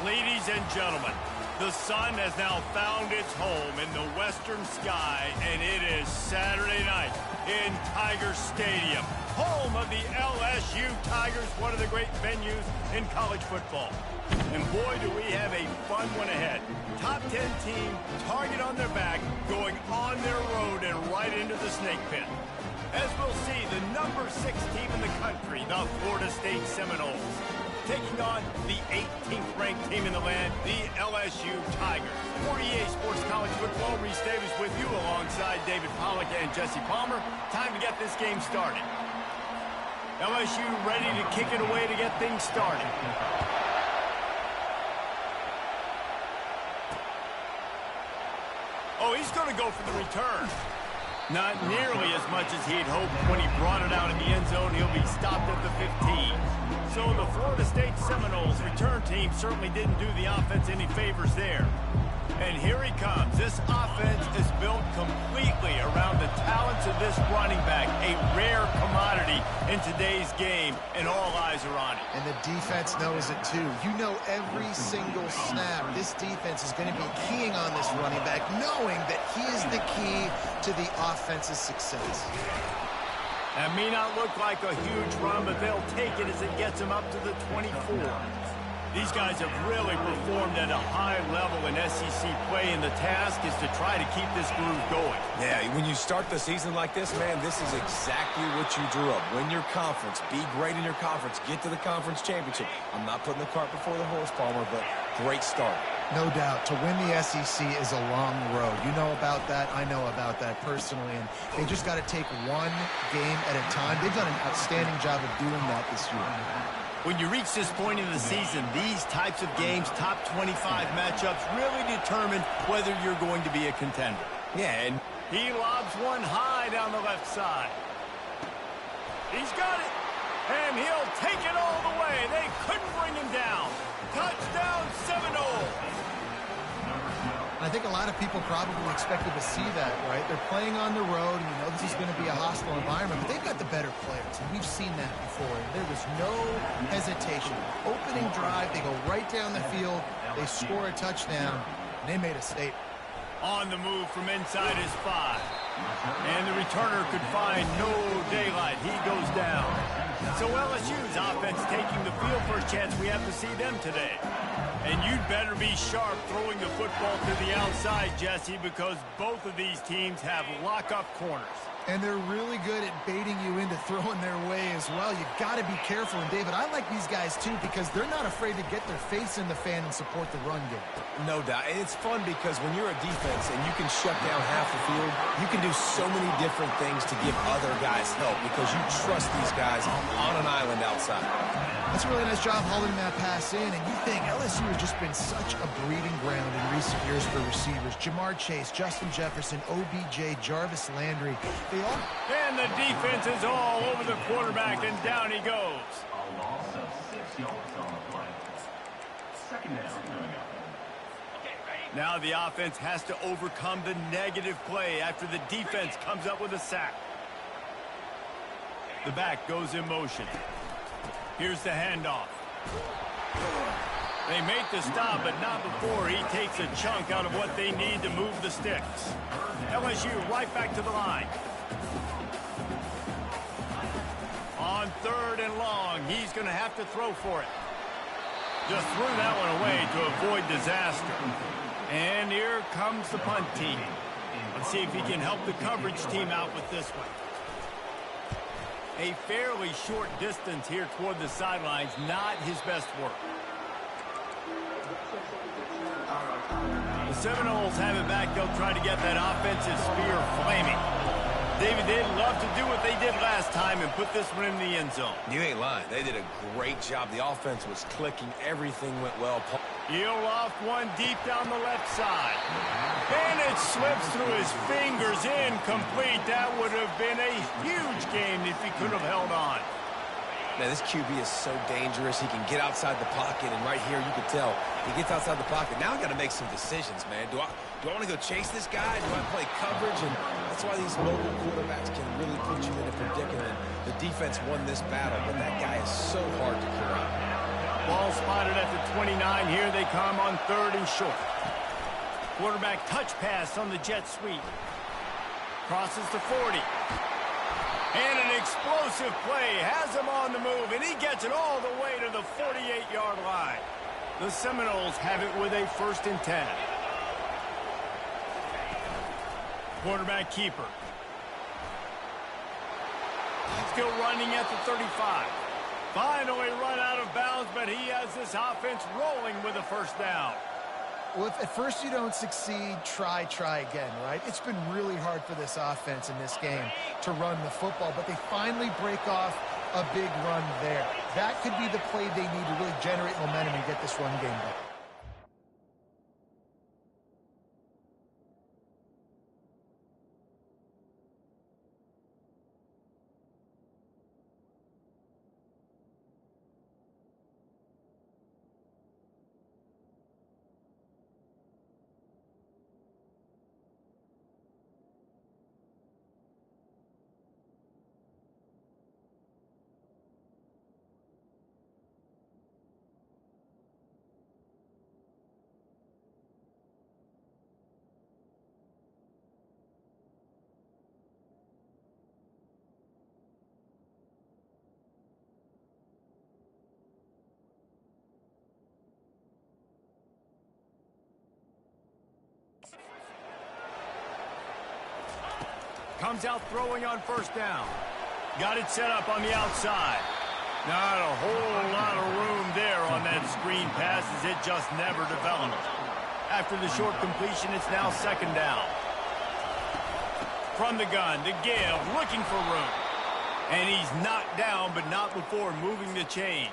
Ladies and gentlemen, the sun has now found its home in the western sky, and it is Saturday night in Tiger Stadium, home of the LSU Tigers, one of the great venues in college football. And boy, do we have a fun one ahead. Top 10 team, target on their back, going on their road and right into the snake pit. As we'll see, the number 6 team in the country, the Florida State Seminoles, taking on the 18th ranked team in the land, the LSU Tigers. For EA Sports College Football, Reese Davis with you alongside David Pollack and Jesse Palmer. Time to get this game started. LSU ready to kick it away to get things started. Oh, he's going to go for the return. Not nearly as much as he'd hoped when he brought it out in the end zone. He'll be stopped at the 15. So the Florida State Seminoles return team certainly didn't do the offense any favors there. And here he comes. This offense is built completely around the talents of this running back, a rare commodity in today's game, and all eyes are on it. And the defense knows it too. You know every single snap, this defense is going to be keying on this running back, knowing that he is the key to the offense's success. That may not look like a huge run, but they'll take it as it gets them up to the 24. These guys have really performed at a high level in SEC play, and the task is to try to keep this groove going. Yeah, when you start the season like this, man, this is exactly what you drew up. Win your conference, be great in your conference, get to the conference championship. I'm not putting the cart before the horse, Palmer, but great start. No doubt. To win the SEC is a long road. You know about that. I know about that personally. And they just got to take one game at a time. They've done an outstanding job of doing that this year. When you reach this point in the season, these types of games, top 25 matchups, really determine whether you're going to be a contender. Yeah, and he lobs one high down the left side. He's got it. And he'll take it all the way. They couldn't bring him down. Touchdown, Seminoles. I think a lot of people probably expected to see that, right? They're playing on the road, and you know this is going to be a hostile environment, but they've got the better players, and we've seen that before. And there was no hesitation. Opening drive, they go right down the field, they score a touchdown, and they made a statement. On the move from inside his 5. And the returner could find no daylight. He goes down. So LSU's offense taking the field. First chance we have to see them today. And you'd better be sharp throwing the football to the outside, Jesse, because both of these teams have lock-up corners. And they're really good at baiting you into throwing their way as well. You've got to be careful. And, David, I like these guys, too, because they're not afraid to get their face in the fan and support the run game. no doubt. And it's fun because when you're a defense and you can shut down half the field, you can do so many different things to give other guys help because you trust these guys on an island outside. That's a really nice job holding that pass in. And you think LSU has just been such a breeding ground in recent years for receivers. Jamar Chase, Justin Jefferson, OBJ, Jarvis Landry. They all... And the defense is all over the quarterback, and down he goes. Now the offense has to overcome the negative play after the defense comes up with a sack. The back goes in motion. Here's the handoff. They make the stop, but not before he takes a chunk out of what they need to move the sticks. LSU right back to the line. On 3rd and long, he's going to have to throw for it. Just threw that one away to avoid disaster. And here comes the punt team. Let's see if he can help the coverage team out with this one. A fairly short distance here toward the sidelines, not his best work. The Seminoles have it back. They'll try to get that offensive spear flaming. David, they'd love to do what they did last time and put this one in the end zone. You ain't lying. They did a great job. The offense was clicking. Everything went well. He'll off one deep down the left side. And it slips through his fingers, incomplete. That would have been a huge game if he could have held on. Man, this QB is so dangerous. He can get outside the pocket, and right here you can tell he gets outside the pocket. Now I got to make some decisions, man. Do I want to go chase this guy? Do I play coverage? And that's why these mobile quarterbacks can really put you in a predicament. The defense won this battle, but that guy is so hard to corral. Ball spotted at the 29. Here they come on 3rd and short. Quarterback touch pass on the jet sweep. Crosses the 40. And an explosive play has him on the move, and he gets it all the way to the 48-yard line. The Seminoles have it with a 1st and 10. Quarterback keeper. Still running at the 35. Finally run out of bounds, but he has this offense rolling with a 1st down. Well, if at first you don't succeed, try again, right? It's been really hard for this offense in this game to run the football, but they finally break off a big run there. That could be the play they need to really generate momentum and get this run game back. Comes out throwing on 1st down. Got it set up on the outside. Not a whole lot of room there on that screen pass as it just never developed. After the short completion, it's now 2nd down. From the gun to give, looking for room. And he's knocked down, but not before moving the chains.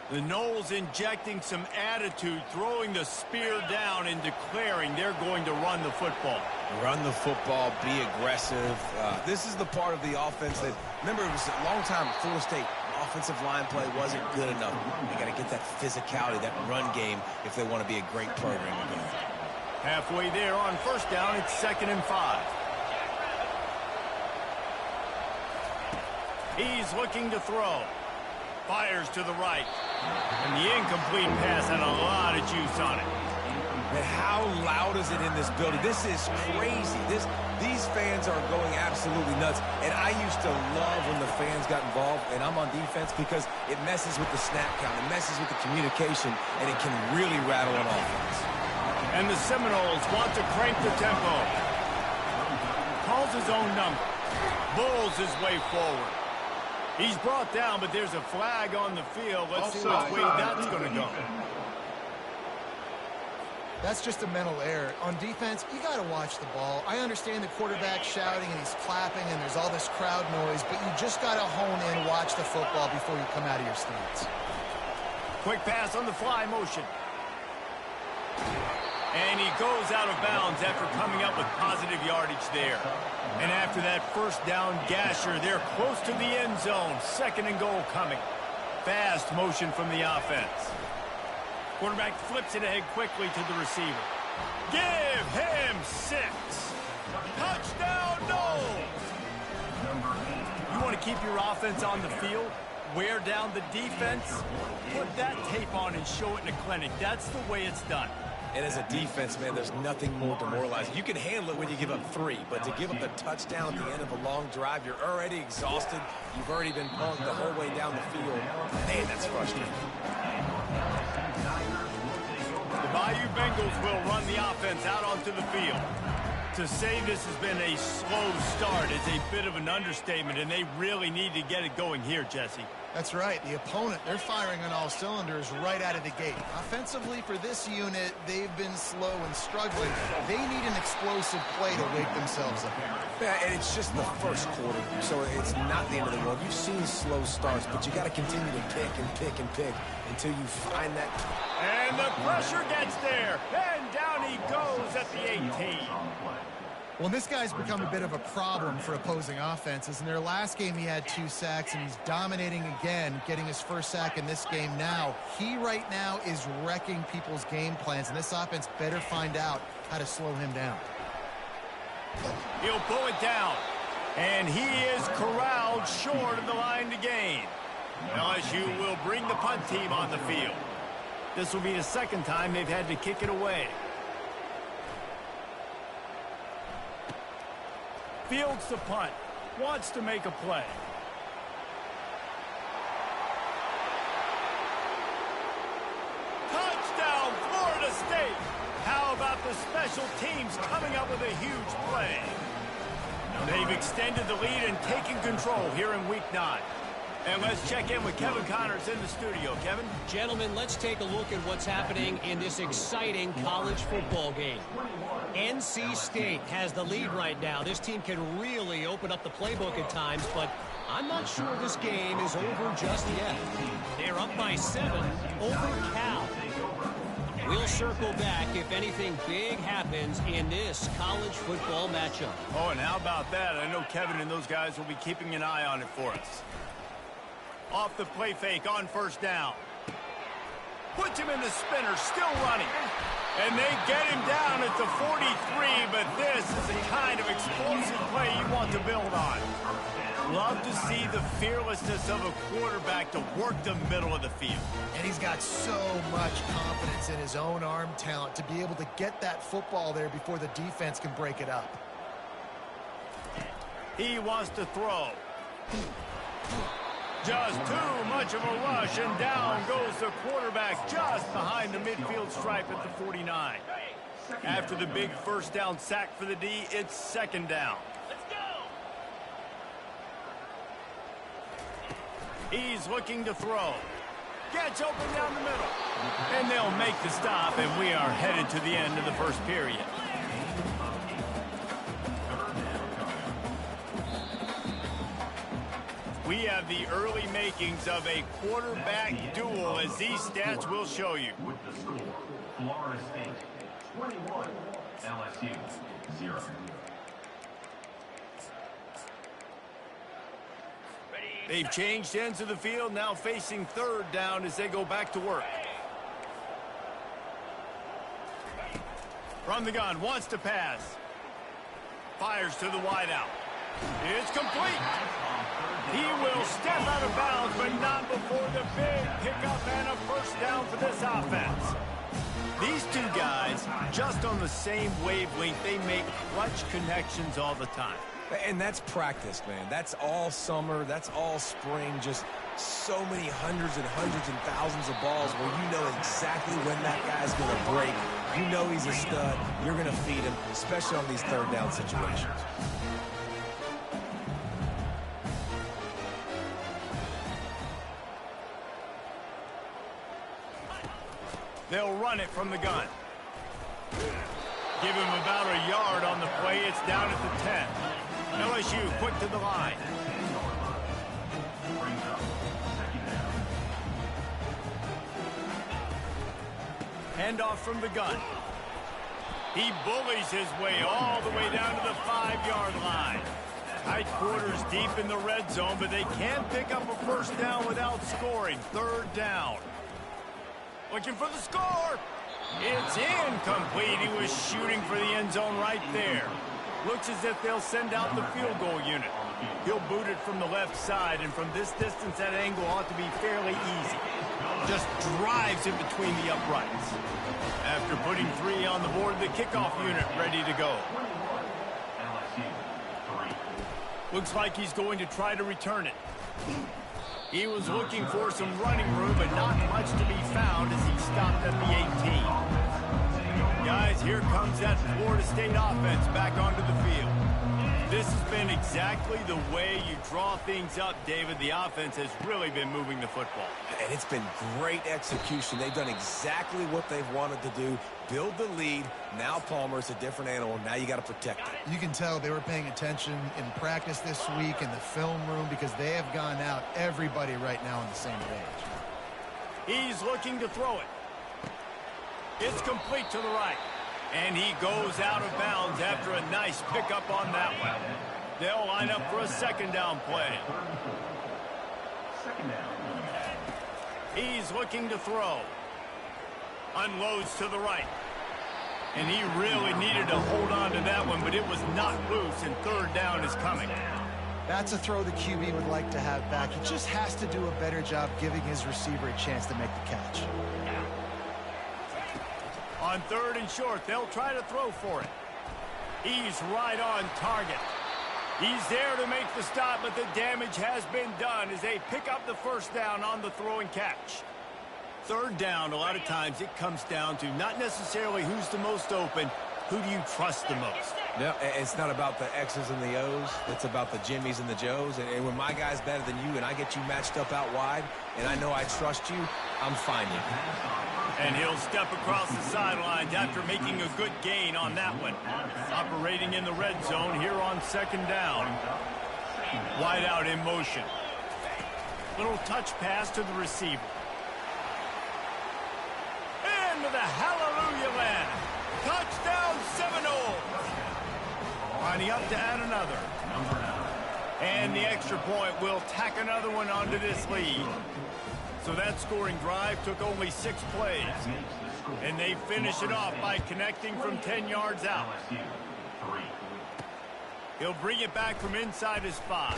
The Noles injecting some attitude, throwing the spear down and declaring they're going to run the football. Run the football, be aggressive. This is the part of the offense that, remember, it was a long time at Florida State. Offensive line play wasn't good enough. They got to get that physicality, that run game, if they want to be a great program again. Halfway there on 1st down, it's 2nd and 5. He's looking to throw. Fires to the right. And the incomplete pass had a lot of juice on it. And how loud is it in this building? This is crazy. These fans are going absolutely nuts. And I used to love when the fans got involved, and I'm on defense, because it messes with the snap count. It messes with the communication, and it can really rattle an offense. And the Seminoles want to crank the tempo. Calls his own number. Bulls his way forward. He's brought down, but there's a flag on the field. Let's see which way that's going to go. That's just a mental error. On defense, you got to watch the ball. I understand the quarterback shouting and he's clapping and there's all this crowd noise, but you just got to hone in, watch the football before you come out of your stance. Quick pass on the fly motion. And he goes out of bounds after coming up with positive yardage there. And after that 1st down gasher, they're close to the end zone. 2nd and goal coming. Fast motion from the offense. Quarterback flips it ahead quickly to the receiver. Give him 6. Touchdown, Noles! You want to keep your offense on the field? Wear down the defense? Put that tape on and show it in a clinic. That's the way it's done. And as a defense, man, there's nothing more demoralizing. You can handle it when you give up 3, but to give up the touchdown at the end of a long drive, you're already exhausted. You've already been punked the whole way down the field. Man, that's frustrating. The Bayou Bengals will run the offense out onto the field. To say this has been a slow start is a bit of an understatement, and they really need to get it going here, Jesse. That's right. The opponent, they're firing on all cylinders right out of the gate. Offensively, for this unit, they've been slow and struggling. They need an explosive play to wake themselves up. Yeah, and it's just the 1st quarter, so it's not the end of the world. You've seen slow starts, but you got to continue to pick and pick and pick until you find that. And the pressure gets there, and down he goes at the 18. Well, this guy's become a bit of a problem for opposing offenses. In their last game, he had 2 sacks, and he's dominating again, getting his 1st sack in this game now. He right now is wrecking people's game plans, and this offense better find out how to slow him down. He'll pull it down, and he is corralled short of the line to gain. LSU will bring the punt team on the field. This will be the second time they've had to kick it away. Fields the punt. Wants to make a play. Touchdown, Florida State. How about the special teams coming up with a huge play? They've extended the lead and taken control here in Week 9. And let's check in with Kevin Connors in the studio. Kevin? Gentlemen, let's take a look at what's happening in this exciting college football game. NC State has the lead right now. This team can really open up the playbook at times, but I'm not sure this game is over just yet. They're up by 7 over Cal. We'll circle back if anything big happens in this college football matchup. Oh, and how about that? I know Kevin and those guys will be keeping an eye on it for us. Off the play fake on first down. Puts him in the spinner, still running. And they get him down at the 43, but this is the kind of explosive play you want to build on. Love to see the fearlessness of a quarterback to work the middle of the field. And he's got so much confidence in his own arm talent to be able to get that football there before the defense can break it up. He wants to throw. Just too much of a rush, and down goes the quarterback just behind the midfield stripe at the 49. After the big first down sack for the D, it's second down. Let's go! He's looking to throw. Gets open down the middle. And they'll make the stop, and we are headed to the end of the first period. We have the early makings of a quarterback duel, as these stats will show you. With the score, Florida State 21, LSU 0. They've changed ends of the field, now facing third down as they go back to work. From the gun, wants to pass. Fires to the wideout. It's complete. He will step out of bounds, but not before the big pickup and a first down for this offense. These two guys, just on the same wavelength, they make clutch connections all the time. And that's practice, man. That's all summer. That's all spring. Just so many hundreds and thousands of balls where you know exactly when that guy's going to break. You know he's a stud. You're going to feed him, especially on these third down situations. They'll run it from the gun. Give him about a yard on the play. It's down at the 10. LSU quick to the line. Handoff from the gun. He bullies his way all the way down to the 5-yard line. Tight quarters deep in the red zone, but they can't pick up a first down without scoring. Third down. Looking for the score. It's incomplete. He was shooting for the end zone right there. Looks as if they'll send out the field goal unit. He'll boot it from the left side, and from this distance, that angle ought to be fairly easy. Just drives in between the uprights. After putting 3 on the board, the kickoff unit ready to go. Looks like he's going to try to return it. He was looking for some running room, but not much to be found as he stopped at the 18. Guys, here comes that Florida State offense back onto the field. This has been exactly the way you draw things up, David. The offense has really been moving the football. And it's been great execution. They've done exactly what they've wanted to do. Build the lead. Now Palmer's a different animal. Now you got to protect it. You can tell they were paying attention in practice this week in the film room because they have gone out, everybody right now on the same page. He's looking to throw it. It's complete to the right. And he goes out of bounds after a nice pickup on that one. They'll line up for a second down play. He's looking to throw. Unloads to the right. And he really needed to hold on to that one, but it was not loose, and third down is coming. That's a throw the QB would like to have back. He just has to do a better job giving his receiver a chance to make the catch. On 3rd and short, they'll try to throw for it. He's right on target. He's there to make the stop, but the damage has been done as they pick up the first down on the throw and catch. 3rd down, a lot of times it comes down to not necessarily who's the most open, who do you trust the most? No, it's not about the X's and the O's. It's about the Jimmys and the Joes. And when my guy's better than you and I get you matched up out wide and I know I trust you, I'm finding you. And he'll step across the sidelines after making a good gain on that one. Operating in the red zone here on 2nd down. Wide out in motion. Little touch pass to the receiver. Into the hallelujah land. Touchdown Seminoles. Lining up to add another. And the extra point will tack another one onto this lead. So that scoring drive took only 6 plays. And they finish it off by connecting from 10 yards out. He'll bring it back from inside his 5.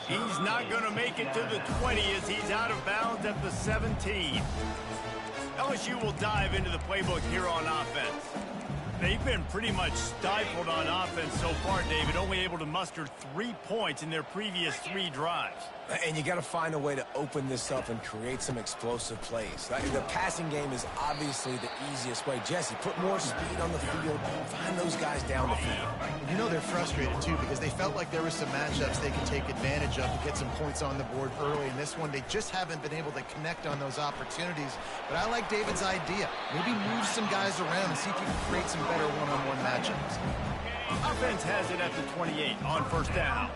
He's not going to make it to the 20 as he's out of bounds at the 17. LSU will dive into the playbook here on offense. They've been pretty much stifled on offense so far, David, only able to muster 3 points in their previous 3 drives. And you got to find a way to open this up and create some explosive plays. The passing game is obviously the easiest way. Jesse, put more speed on the field. Find those guys down the field. You know they're frustrated, too, because they felt like there were some matchups they could take advantage of to get some points on the board early. In this one, they just haven't been able to connect on those opportunities. But I like David's idea. Maybe move some guys around and see if you can create some better one-on-one matchups. Offense has it at the 28 on 1st down.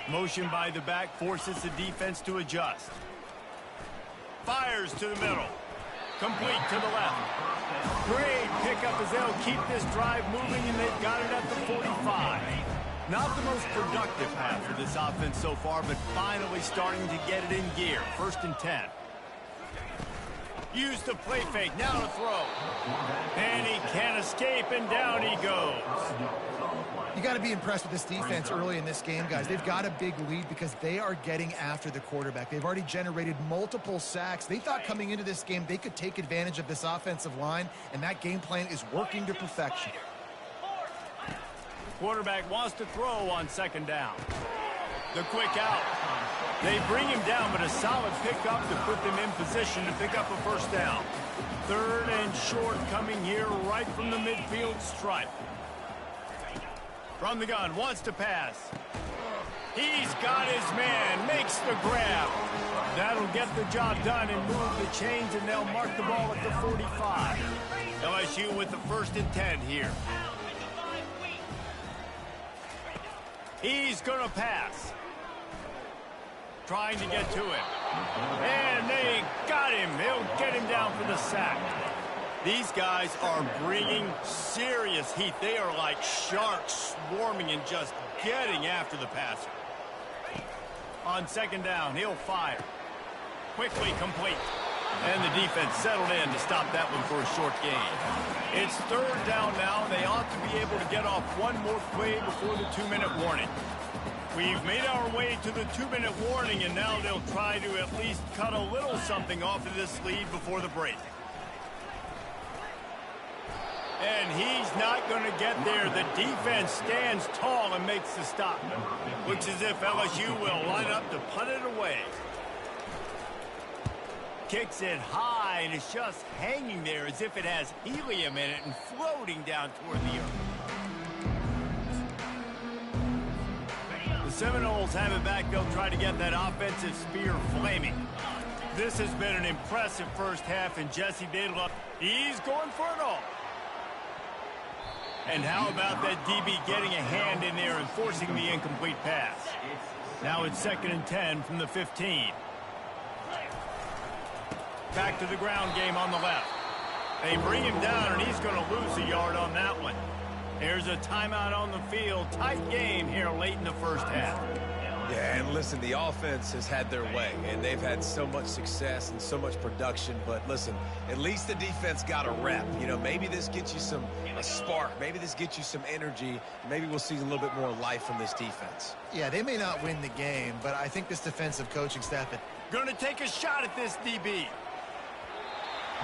Motion by the back forces the defense to adjust. Fires to the middle. Complete to the left. Great pickup as they'll keep this drive moving, and they've got it at the 45. Not the most productive half for this offense so far, but finally starting to get it in gear. 1st and 10. Use the play fake. Now to throw. And he can't escape, and down he goes. You got to be impressed with this defense early in this game, guys. They've got a big lead because they are getting after the quarterback. They've already generated multiple sacks. They thought coming into this game they could take advantage of this offensive line, and that game plan is working to perfection. Quarterback wants to throw on 2nd down. The quick out. They bring him down, but a solid pickup to put them in position to pick up a 1st down. 3rd and short coming here right from the midfield stripe. From the gun, wants to pass. He's got his man, makes the grab. That'll get the job done and move the chains, and they'll mark the ball at the 45. LSU with the 1st and 10 here. He's going to pass. Trying to get to him. And they got him. They'll get him down for the sack. These guys are bringing serious heat. They are like sharks swarming and just getting after the passer. On 2nd down, he'll fire. Quickly complete. And the defense settled in to stop that one for a short gain. It's 3rd down now. They ought to be able to get off one more play before the 2-minute warning. We've made our way to the 2-minute warning, and now they'll try to at least cut a little something off of this lead before the break. And he's not going to get there. The defense stands tall and makes the stop. Looks as if LSU will line up to punt it away. Kicks it high, and it's just hanging there as if it has helium in it and floating down toward the earth. The Seminoles have it back. They'll try to get that offensive spear flaming. This has been an impressive first half, and Jesse Dadler, he's going for it all. And how about that DB getting a hand in there and forcing the incomplete pass? Now it's 2nd and 10 from the 15. Back to the ground game on the left. They bring him down, and he's going to lose a yard on that one. There's a timeout on the field. Tight game here late in the first half. Yeah, and listen, the offense has had their way, and they've had so much success and so much production. But listen, at least the defense got a rep. You know, maybe this gets you a spark. Maybe this gets you some energy. Maybe we'll see a little bit more life from this defense. Yeah, they may not win the game, but I think this defensive coaching staff... Going to take a shot at this DB.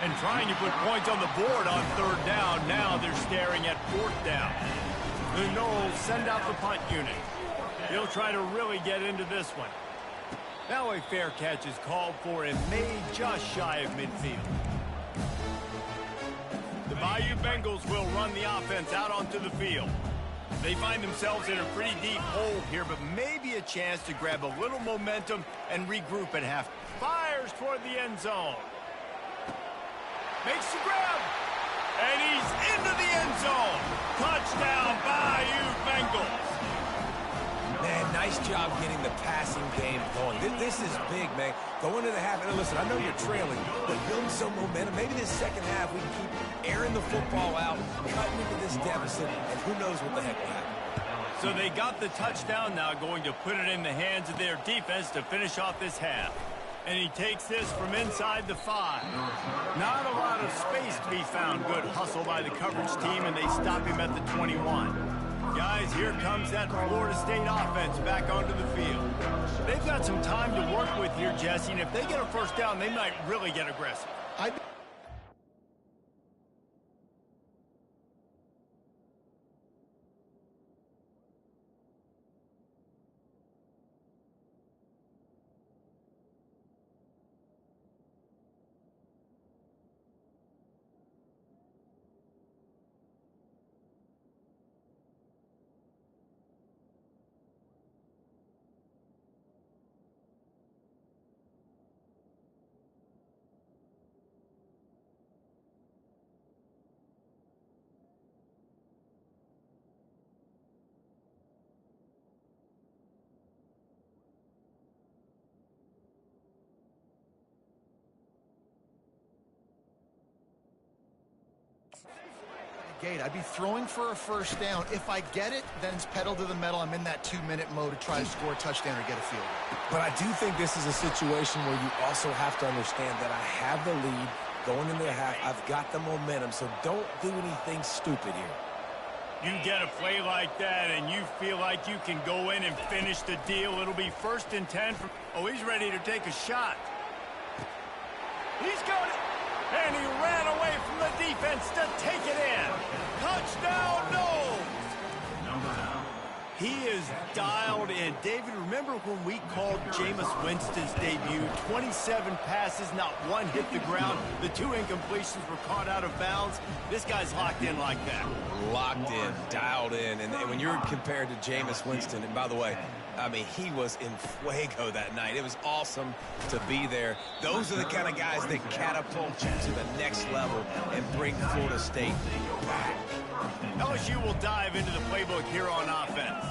And trying to put points on the board on third down. Now they're staring at fourth down. The Noles send out the punt unit. He'll try to really get into this one. Now a fair catch is called for and made just shy of midfield. The Bayou Bengals will run the offense out onto the field. They find themselves in a pretty deep hole here, but maybe a chance to grab a little momentum and regroup at half. Fires toward the end zone. Makes the grab. And he's into the end zone. Touchdown, Bayou Bengals. Man, nice job getting the passing game going. This is big, man. Going into the half, and listen, I know you're trailing, but building some momentum. Maybe this second half we can keep airing the football out, cutting into this deficit, and who knows what the heck will happen. So they got the touchdown now, going to put it in the hands of their defense to finish off this half. And he takes this from inside the 5. Not a lot of space to be found. Good hustle by the coverage team, and they stop him at the 21. Guys, here comes that Florida State offense back onto the field. They've got some time to work with here, Jesse, and if they get a first down, they might really get aggressive. Gate, I'd be throwing for a first down. If I get it, then it's pedal to the metal. I'm in that 2-minute mode to try to score a touchdown or get a field goal. But I do think this is a situation where you also have to understand that I have the lead going into the half. I've got the momentum, so don't do anything stupid here. You get a play like that and you feel like you can go in and finish the deal. It'll be 1st and 10. Oh, he's ready to take a shot. He's got it. And he ran away from the defense to take it in. Touchdown, Noles! He is dialed in. David, remember when we called Jameis Winston's debut? 27 passes, not one hit the ground. The 2 incompletions were caught out of bounds. This guy's locked in like that. Locked in, dialed in. And when you're compared to Jameis Winston, and by the way, I mean, he was in fuego that night. It was awesome to be there. Those are the kind of guys that catapult you to the next level and bring Florida State back. LSU will dive into the playbook here on offense.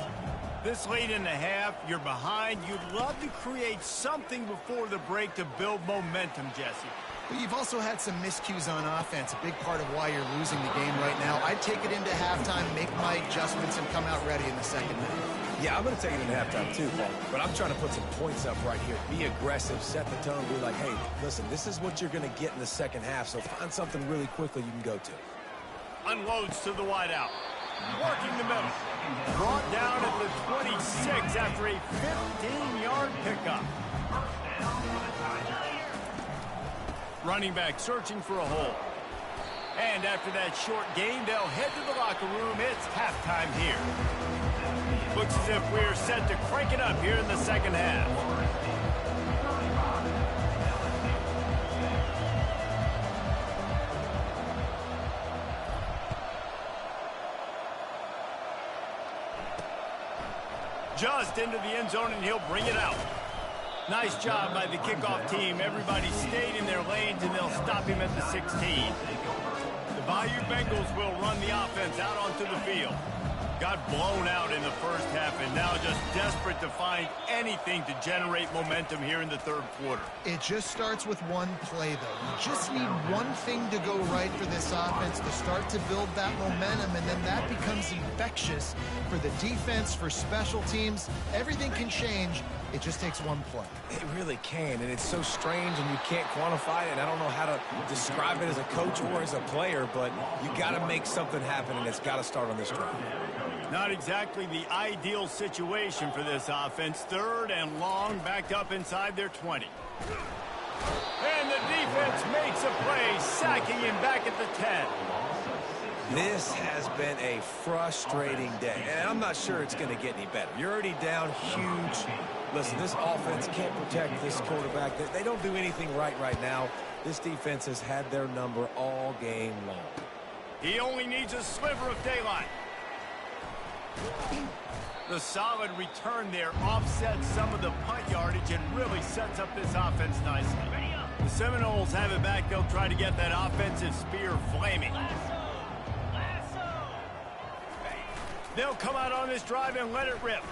This late in the half, you're behind. You'd love to create something before the break to build momentum, Jesse. But you've also had some miscues on offense, a big part of why you're losing the game right now. I'd take it into halftime, make my adjustments, and come out ready in the second half. Yeah, I'm going to take it into halftime too, Paul. But I'm trying to put some points up right here. Be aggressive, set the tone, be like, hey, listen, this is what you're going to get in the second half, so find something really quickly you can go to. Unloads to the wideout. Working the middle. Brought down at the 26 after a 15-yard pickup. Running back searching for a hole. And after that short gain, they'll head to the locker room. It's halftime here. Looks as if we're set to crank it up here in the second half. Just into the end zone, and he'll bring it out. Nice job by the kickoff team. Everybody stayed in their lanes, and they'll stop him at the 16. The Bayou Bengals will run the offense out onto the field. Got blown out in the first half and now just desperate to find anything to generate momentum here in the third quarter. It just starts with one play, though. You just need one thing to go right for this offense to start to build that momentum, and then that becomes infectious for the defense, for special teams. Everything can change. It just takes one play. It really can, and it's so strange, and you can't quantify it, and I don't know how to describe it as a coach or as a player, but you got to make something happen, and it's got to start on this drive. Not exactly the ideal situation for this offense. Third and long, backed up inside their 20. And the defense makes a play, sacking him back at the 10. This has been a frustrating day, and I'm not sure it's going to get any better. You're already down huge. Listen, this offense can't protect this quarterback. They don't do anything right now. This defense has had their number all game long. He only needs a sliver of daylight. The solid return there offsets some of the punt yardage and really sets up this offense nicely. The Seminoles have it back. They'll try to get that offensive spear flaming. They'll come out on this drive and let it rip.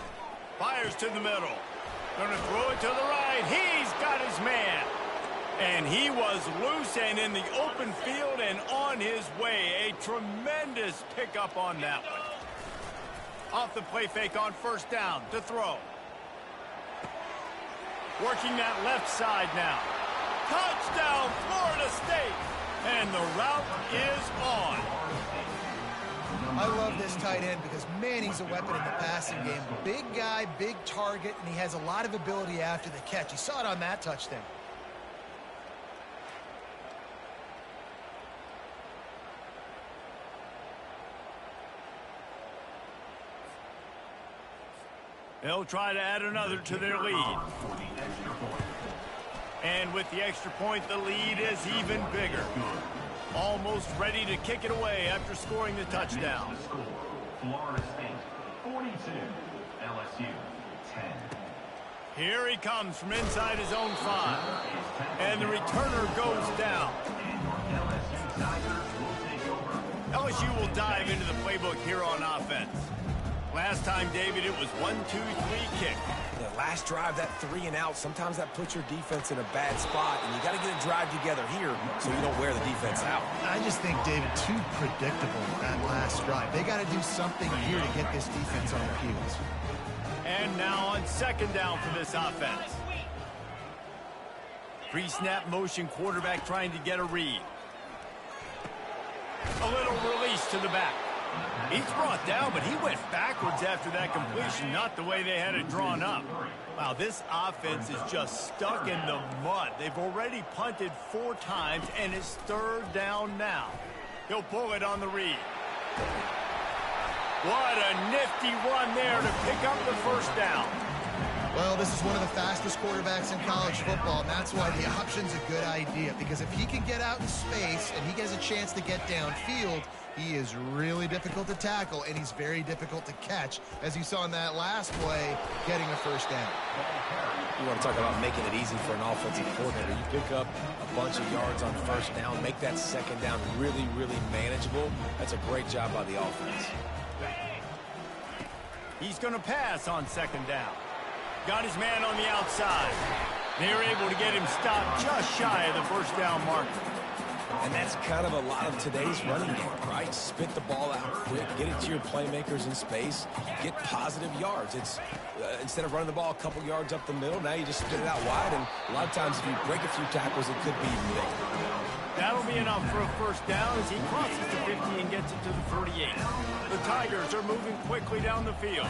Fires to the middle. Gonna throw it to the right. He's got his man. And he was loose and in the open field and on his way. A tremendous pickup on that one. Off the play fake on first down to throw. Working that left side now. Touchdown, Florida State. And the route is on. I love this tight end because, man, he's a weapon in the passing game. Big guy, big target, and he has a lot of ability after the catch. You saw it on that touchdown. They'll try to add another to their lead. And with the extra point, the lead is even bigger. Almost ready to kick it away after scoring the touchdown. Florida State 42, LSU 10. Here he comes from inside his own 5. And the returner goes down. LSU will dive into the playbook here on offense. Last time, David, it was 1-2-3 kick. The last drive, that 3 and out, sometimes that puts your defense in a bad spot, and you got to get a drive together here so you don't wear the defense out. I just think, David, too predictable that last drive. They got to do something here to get this defense on their heels. And now on second down for this offense. Pre-snap motion, quarterback trying to get a read. A little release to the back. He's brought down, but he went backwards after that completion, not the way they had it drawn up. Wow, this offense is just stuck in the mud. They've already punted 4 times, and it's third down now. He'll pull it on the read. What a nifty run there to pick up the first down. Well, this is one of the fastest quarterbacks in college football, and that's why the option's a good idea, because if he can get out in space and he gets a chance to get downfield, he is really difficult to tackle, and he's very difficult to catch, as you saw in that last play, getting a first down. You want to talk about making it easy for an offensive coordinator. You pick up a bunch of yards on first down, make that second down really, really manageable. That's a great job by the offense. He's going to pass on second down. Got his man on the outside. They're able to get him stopped just shy of the first down marker. And that's kind of a lot of today's running game, right? Spit the ball out quick, get it to your playmakers in space, get positive yards. It's instead of running the ball a couple yards up the middle, now you just spit it out wide, and a lot of times if you break a few tackles, it could be even bigger. That'll be enough for a first down as he crosses the 50 and gets it to the 48. The Tigers are moving quickly down the field.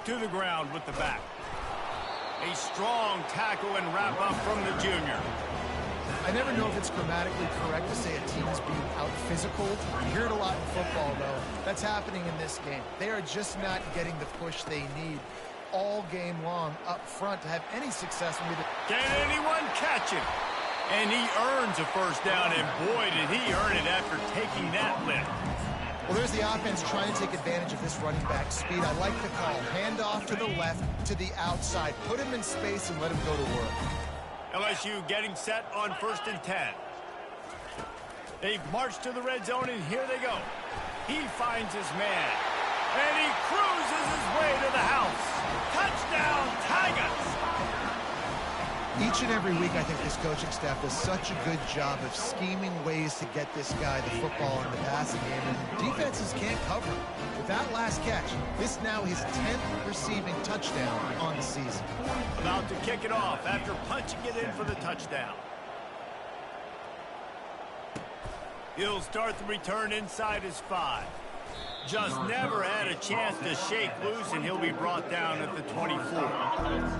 To the ground with the back. A strong tackle and wrap up from the junior. I never know if it's grammatically correct to say a team is being out-physical. You hear it a lot in football, though. That's happening in this game. They are just not getting the push they need all game long up front to have any success with it. Can anyone catch him? And he earns a first down, and boy, did he earn it after taking that lift. Well, there's the offense trying to take advantage of this running back speed. I like the call. Hand off to the left, to the outside. Put him in space and let him go to work. LSU getting set on 1st and 10. They've marched to the red zone, and here they go. He finds his man, and he cruises his way to the house. Touchdown, Tigers! Each and every week, I think this coaching staff does such a good job of scheming ways to get this guy the football in the passing game, and defenses can't cover him. With that last catch, this now his 10th receiving touchdown on the season. About to kick it off after punching it in for the touchdown. He'll start the return inside his 5. Just never had a chance to shake loose, and he'll be brought down at the 24.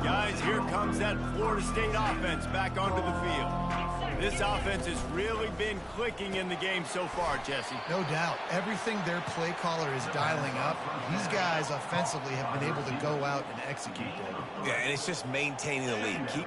Guys, here comes that Florida State offense back onto the field. This offense has really been clicking in the game so far, Jesse. No doubt. Everything their play caller is dialing up, these guys offensively have been able to go out and execute, David. Yeah, and it's just maintaining the lead. Keep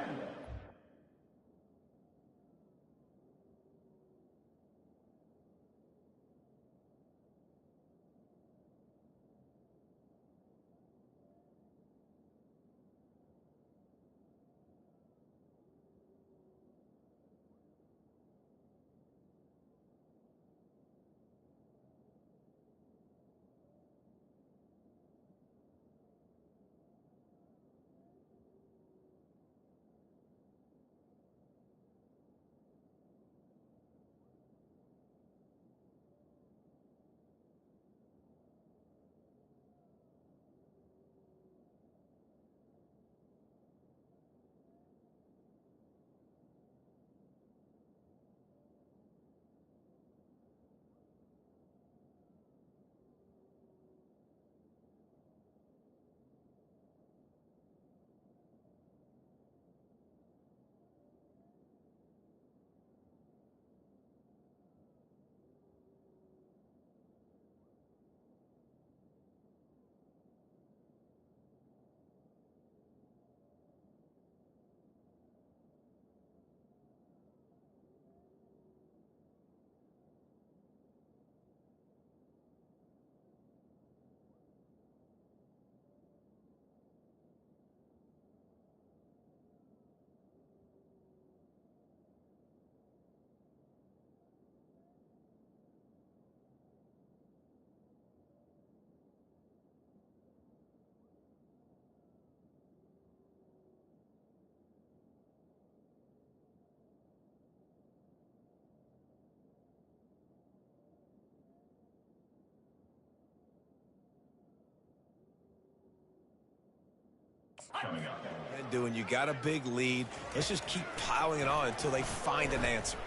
Coming up. and doing. You got a big lead. Let's just keep piling it on until they find an answer.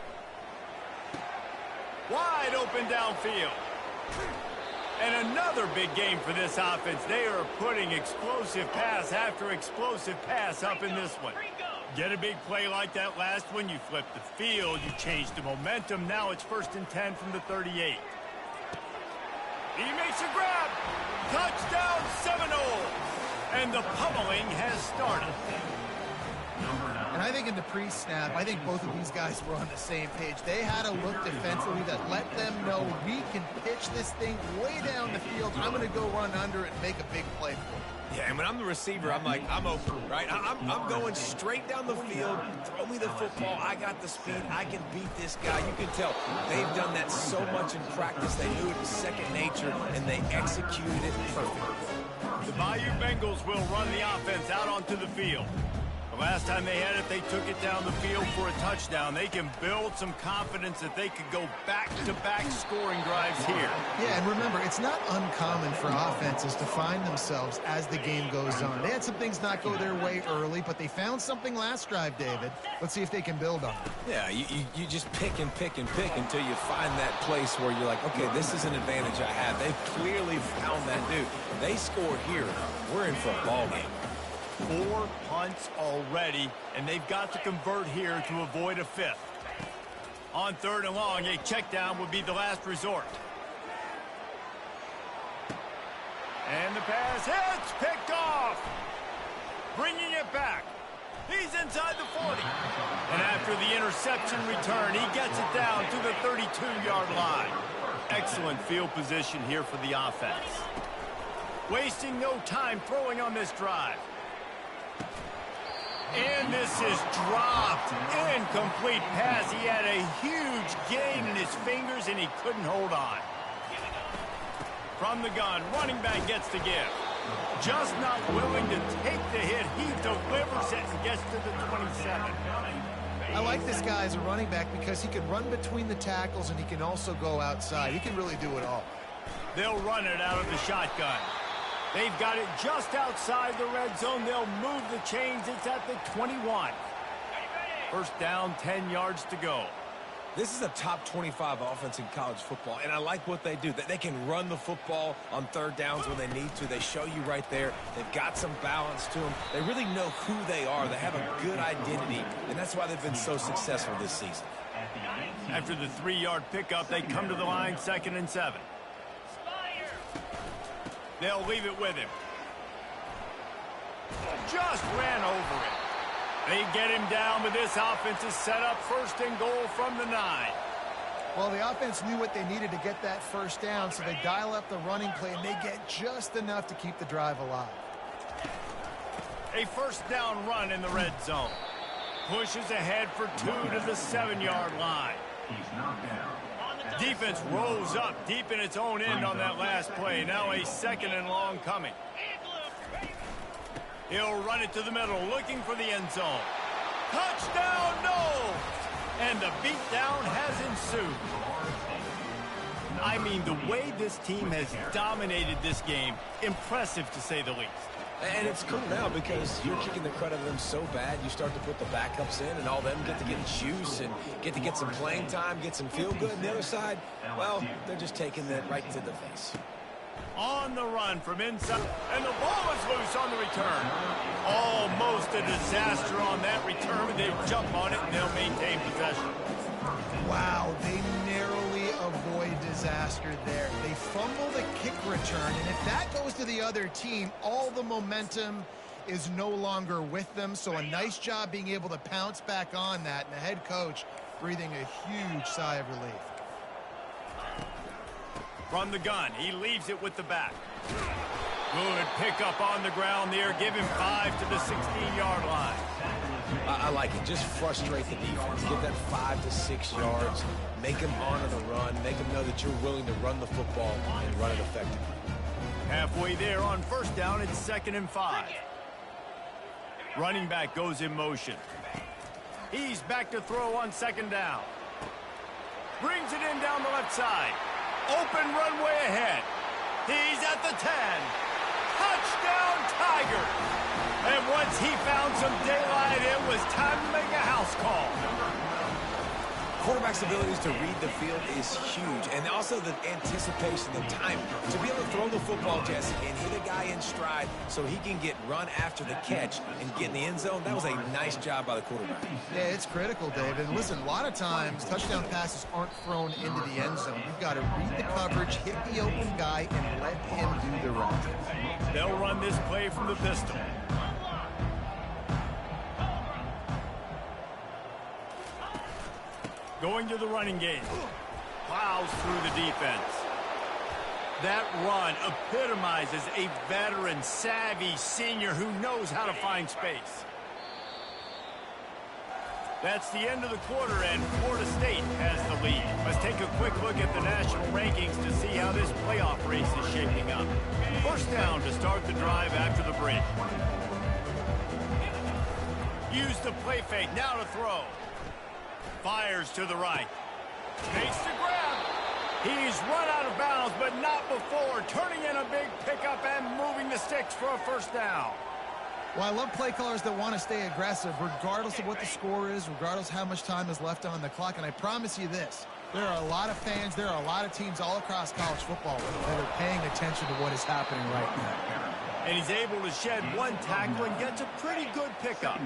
Wide open downfield. And another big game for this offense. They are putting explosive pass after explosive pass up in this one. Get a big play like that last one, you flip the field, you change the momentum. Now it's 1st and 10 from the 38. He makes a grab. Touchdown Seminoles. And the pummeling has started. And I think in the pre-snap, I think both of these guys were on the same page. They had a look defensively that let them know we can pitch this thing way down the field. I'm going to go run under it and make a big play for it. Yeah, and when I'm the receiver, I'm like, I'm open, right? I'm going straight down the field. Throw me the football. I got the speed. I can beat this guy. You can tell they've done that so much in practice. They knew it was second nature, and they executed it perfectly. The Bayou Bengals will run the offense out onto the field. The last time they had it, they took it down the field for a touchdown. They can build some confidence that they could go back-to-back scoring drives here. Yeah, and remember, it's not uncommon for offenses to find themselves as the game goes on. They had some things not go their way early, but they found something last drive, David. Let's see if they can build on it. Yeah, you just pick and pick and pick until you find that place where you're like, okay, this is an advantage I have. They've clearly found that dude. They score here. We're in for a ball game. 4 punts already, and they've got to convert here to avoid a 5th. On 3rd and long, a check down would be the last resort. And the pass hits, picked off. Bringing it back. He's inside the 40. And after the interception return, he gets it down to the 32-yard line. Excellent field position here for the offense. Wasting no time throwing on this drive. And this is dropped. Incomplete pass. He had a huge gain in his fingers, and he couldn't hold on. From the gun, running back gets the give. Just not willing to take the hit. He delivers it and gets to the 27. I like this guy as a running back because he can run between the tackles and he can also go outside. He can really do it all. They'll run it out of the shotgun. They've got it just outside the red zone. They'll move the chains. It's at the 21. First down, 10 yards to go. This is a top 25 offense in college football, and I like what they do. They can run the football on third downs when they need to. They show you right there. They've got some balance to them. They really know who they are. They have a good identity, and that's why they've been so successful this season. After the 3-yard pickup, they come to the line, 2nd and 7. They'll leave it with him. Just ran over it. They get him down, but this offense is set up 1st and goal from the 9. Well, the offense knew what they needed to get that first down, so they dial up the running play, and they get just enough to keep the drive alive. A first down run in the red zone. Pushes ahead for 2 to the 7-yard line. He's knocked down. Defense rose up deep in its own end on that last play. Now a 2nd and long coming. He'll run it to the middle, looking for the end zone. Touchdown, no! And the beatdown has ensued. I mean, the way this team has dominated this game, impressive to say the least. And it's cool now because you're kicking the credit of them so bad, you start to put the backups in, and all them get to get juice and get to get some playing time, get some feel good. And the other side, well, they're just taking that right to the face. On the run from inside, and the ball is loose on the return. Almost a disaster on that return, but they jump on it and they'll maintain possession. Wow, they narrowly avoid disaster there. They fumble the kick return, and if that goes to the other team, all the momentum is no longer with them. So a nice job being able to pounce back on that, and the head coach breathing a huge sigh of relief. From the gun, he leaves it with the back. Good pickup on the ground there. Give him 5 to the 16-yard line. I like it. Just frustrate the defense. Give them 5 to 6 yards. Make them honor the run. Make them know that you're willing to run the football and run it effectively. Halfway there on first down, it's 2nd and 5. Running back goes in motion. He's back to throw on 2nd down. Brings it in down the left side. Open runway ahead. He's at the 10. Touchdown, Tigers. And once he found some daylight, it was time to make a house call. Quarterback's abilities to read the field is huge, and also the anticipation, the time to be able to throw the football, Jesse, and hit a guy in stride so he can get run after the catch and get in the end zone. That was a nice job by the quarterback. Yeah, it's critical, David. And listen, a lot of times touchdown passes aren't thrown into the end zone. You've got to read the coverage, hit the open guy, and let him do the rest. They'll run this play from the pistol. Going to the running game. Plows through the defense. That run epitomizes a veteran, savvy senior who knows how to find space. That's the end of the quarter, and Florida State has the lead. Let's take a quick look at the national rankings to see how this playoff race is shaping up. First down to start the drive after the bridge. Use the play fake, now to throw. Fires to the right. Makes the grab. He's run out of bounds, but not before. Turning in a big pickup and moving the sticks for a first down. Well, I love play callers that want to stay aggressive, regardless of what the score is, regardless how much time is left on the clock. And I promise you this, there are a lot of fans, there are a lot of teams all across college football that are paying attention to what is happening right now. And he's able to shed one tackle and gets a pretty good pickup.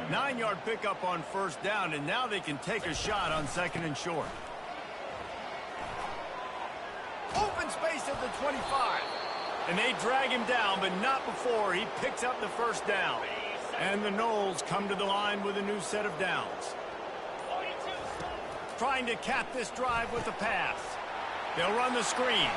9-yard pickup on first down, and now they can take a shot on 2nd and short. Open space at the 25. And they drag him down, but not before he picks up the first down. And the Noles come to the line with a new set of downs. Trying to cap this drive with a pass. They'll run the screen.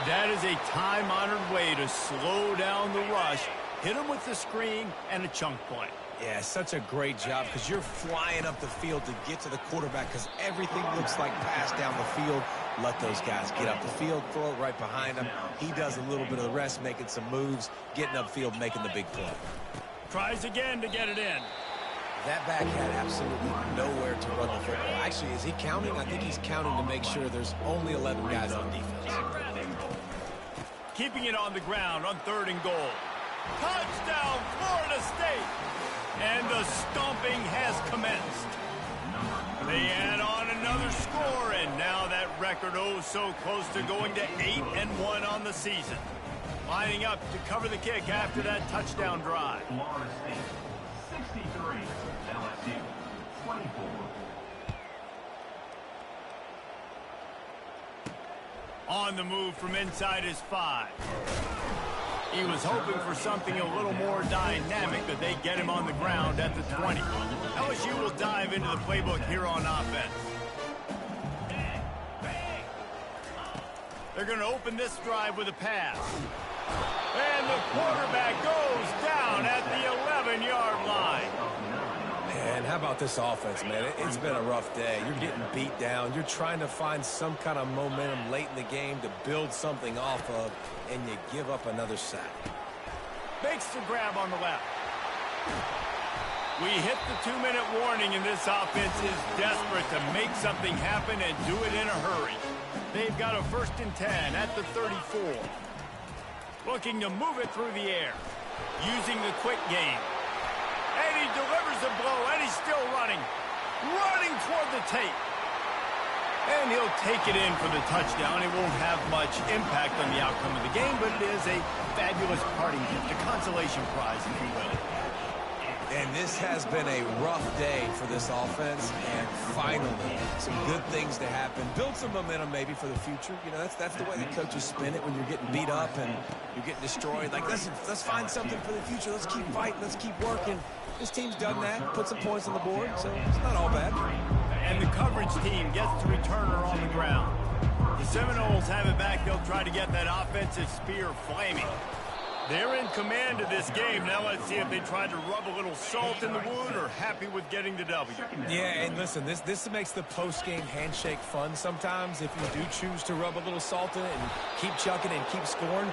That is a time-honored way to slow down the rush Hit him with the screen and a chunk play. Yeah, such a great job because you're flying up the field to get to the quarterback because everything looks like pass down the field. Let those guys get up the field, throw it right behind him. He does a little bit of the rest, making some moves, getting upfield, making the big play. Tries again to get it in. That back had absolutely nowhere to run the football. Actually, is he counting? I think he's counting to make sure there's only 11 guys on defense. Keeping it on the ground on 3rd and goal. Touchdown, Florida State! And the stomping has commenced. They add on another score, and now that record so close to going to 8-1 on the season. Lining up to cover the kick after that touchdown drive. Florida State 63, LSU 24. On the move from inside his 5. He was hoping for something a little more dynamic, but they get him on the ground at the 20. LSU will dive into the playbook here on offense. They're going to open this drive with a pass. And the quarterback goes down at the 11-yard line. Man, how about this offense, man? It's been a rough day. You're getting beat down. You're trying to find some kind of momentum late in the game to build something off of, and you give up another sack. Makes the grab on the left. We hit the 2-minute warning, and this offense is desperate to make something happen and do it in a hurry. They've got a 1st and 10 at the 34. Looking to move it through the air. Using the quick game. And he delivers a blow, and he's still running. Running toward the tape. And he'll take it in for the touchdown. It won't have much impact on the outcome of the game, but it is a fabulous parting gift, a consolation prize, if you will. And this has been a rough day for this offense, and finally, some good things to happen. Build some momentum maybe for the future. You know, that's the way the coaches spin it when you're getting beat up and you're getting destroyed. Like, let's find something for the future. Let's keep fighting. Let's keep working. This team's done that, put some points on the board, so it's not all bad. And the coverage team gets the returner on the ground. The Seminoles have it back. They'll try to get that offensive spear flaming. They're in command of this game. Now let's see if they try to rub a little salt in the wound or happy with getting the W. Yeah, and listen, this makes the post-game handshake fun sometimes. If you do choose to rub a little salt in it and keep chucking and keep scoring,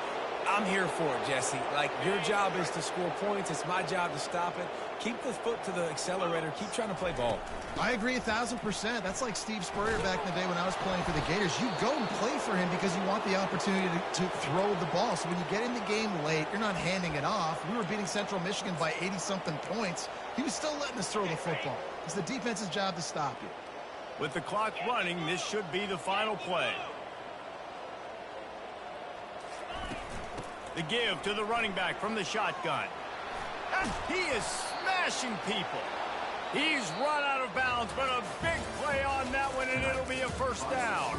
I'm here for it, Jesse. Like, your job is to score points. It's my job to stop it. Keep the foot to the accelerator. Keep trying to play ball. I agree 1,000%. That's like Steve Spurrier back in the day when I was playing for the Gators. You go and play for him because you want the opportunity to throw the ball. So when you get in the game late, you're not handing it off. We were beating Central Michigan by 80-something points. He was still letting us throw the football. It's the defense's job to stop you. With the clock running, this should be the final play. The give to the running back from the shotgun. And he is smashing people. He's run out of bounds, but a big play on that one, and it'll be a 1st down.